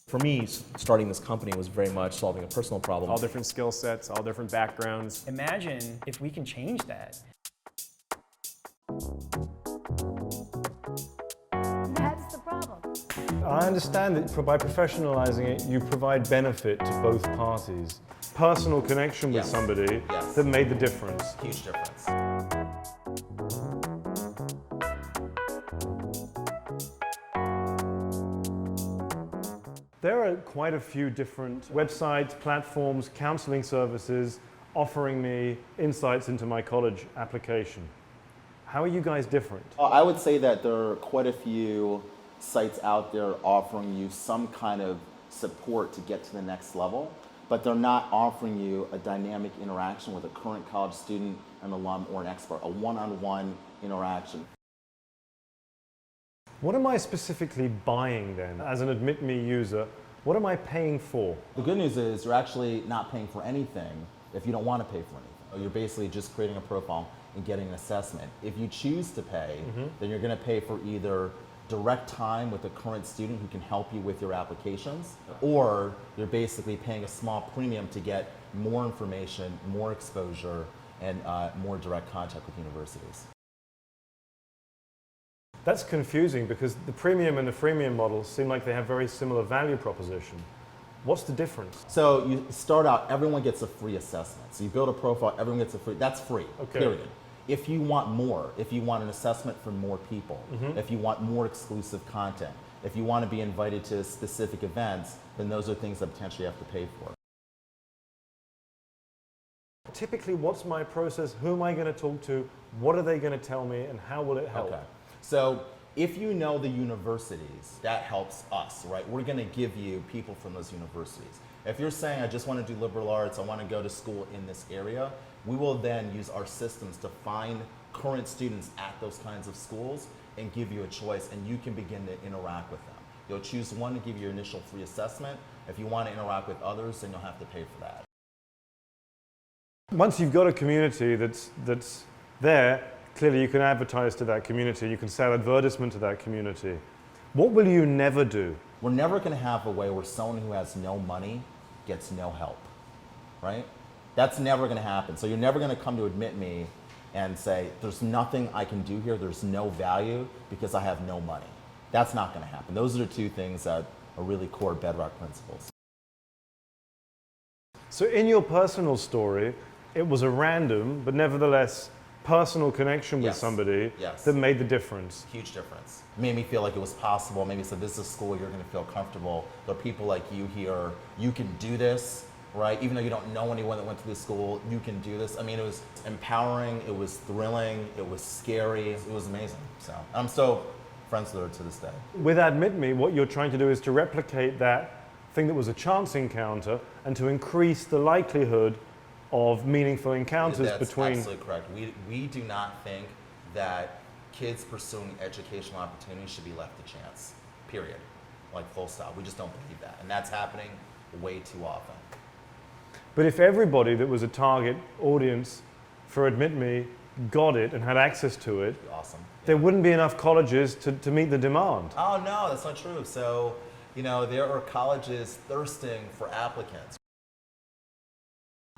For me, starting this company was very much solving a personal problem. All different skill sets, all different backgrounds. Imagine if we can change that. That's the problem. I understand that by professionalizing it, you provide benefit to both parties. Personal connection with somebody that made the difference. Huge difference. There are quite a few different websites, platforms, counseling services offering me insights into my college application. How are you guys different? I would say that there are quite a few sites out there offering you some kind of support to get to the next level, but they're not offering you a dynamic interaction with a current college student, an alum, or an expert, a one-on-one interaction. What am I specifically buying then as an AdmitMe user? What am I paying for? The good news is you're actually not paying for anything if you don't want to pay for anything. You're basically just creating a profile and getting an assessment. If you choose to pay, then you're going to pay for either direct time with a current student who can help you with your applications, or you're basically paying a small premium to get more information, more exposure, and more direct contact with universities. That's confusing because the premium and the freemium models seem like they have very similar value proposition. What's the difference? So you start out, everyone gets a free assessment. So you build a profile, everyone gets a free, that's free, period. If you want more, if you want an assessment from more people, if you want more exclusive content, if you want to be invited to specific events, then those are things that potentially you have to pay for. Typically, what's my process? Who am I going to talk to? What are they going to tell me? And how will it help? Okay. So if you know the universities, that helps us, right? We're going to give you people from those universities. If you're saying, I just want to do liberal arts, I want to go to school in this area, we will then use our systems to find current students at those kinds of schools and give you a choice, and you can begin to interact with them. You'll choose one to give you your initial free assessment. If you want to interact with others, then you'll have to pay for that. Once you've got a community that's there, clearly you can advertise to that community, you can sell advertisement to that community. What will you never do? We're never going to have a way where someone who has no money gets no help, right? That's never going to happen. So you're never going to come to AdmitMe and say, there's nothing I can do here, there's no value because I have no money. That's not going to happen. Those are the two things that are really core bedrock principles. So in your personal story, it was a random, but nevertheless, personal connection with somebody that made the difference. Huge difference. It made me feel like it was possible. Maybe it's a business school, you're going to feel comfortable. There are people like you here, you can do this, right? Even though you don't know anyone that went to this school, you can do this. I mean, it was empowering, it was thrilling, it was scary, it was amazing. So I'm still friends with her to this day. With AdmitMe, what you're trying to do is to replicate that thing that was a chance encounter and to increase the likelihood of meaningful encounters between... That's absolutely correct. We do not think that kids pursuing educational opportunities should be left to chance, period. Like full stop. We just don't believe that. And that's happening way too often. But if everybody that was a target audience for AdmitMe got it and had access to it, awesome. There wouldn't be enough colleges to meet the demand. Oh no, that's not true. So, you know, there are colleges thirsting for applicants.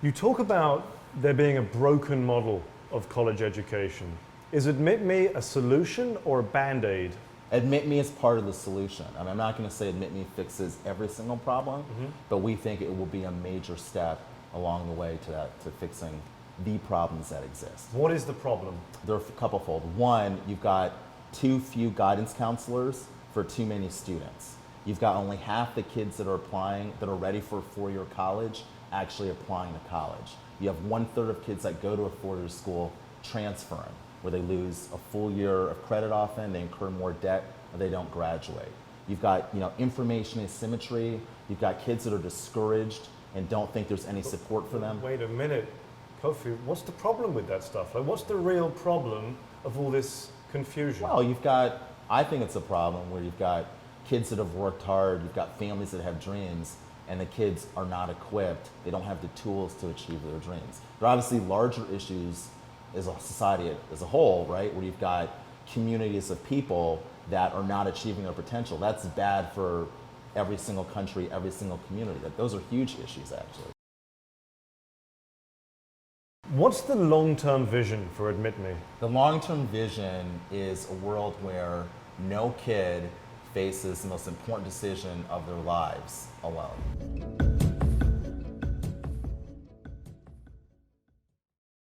You talk about there being a broken model of college education. Is AdmitMe a solution or a Band-Aid? AdmitMe is part of the solution. I mean, I'm not going to say AdmitMe fixes every single problem, but we think it will be a major step along the way to fixing the problems that exist. What is the problem? There are a couple-fold. One, you've got too few guidance counselors for too many students. You've got only half the kids that are applying, that are ready for a four-year college, actually applying to college. You have 1/3 of kids that go to a four-year school transferring, where they lose a full year of credit often, they incur more debt, or they don't graduate. You've got, you know, information asymmetry. You've got kids that are discouraged and don't think there's any support for them. Wait a minute, Kofi, what's the problem with that stuff? Like, what's the real problem of all this confusion? Well, you've got, I think it's a problem where you've got kids that have worked hard, you've got families that have dreams, and the kids are not equipped. They don't have the tools to achieve their dreams. There are obviously larger issues as a society as a whole, right? Where you've got communities of people that are not achieving their potential. That's bad for every single country, every single community. That those are huge issues, actually. What's the long-term vision for Admit Me? The long-term vision is a world where no kid faces the most important decision of their lives alone.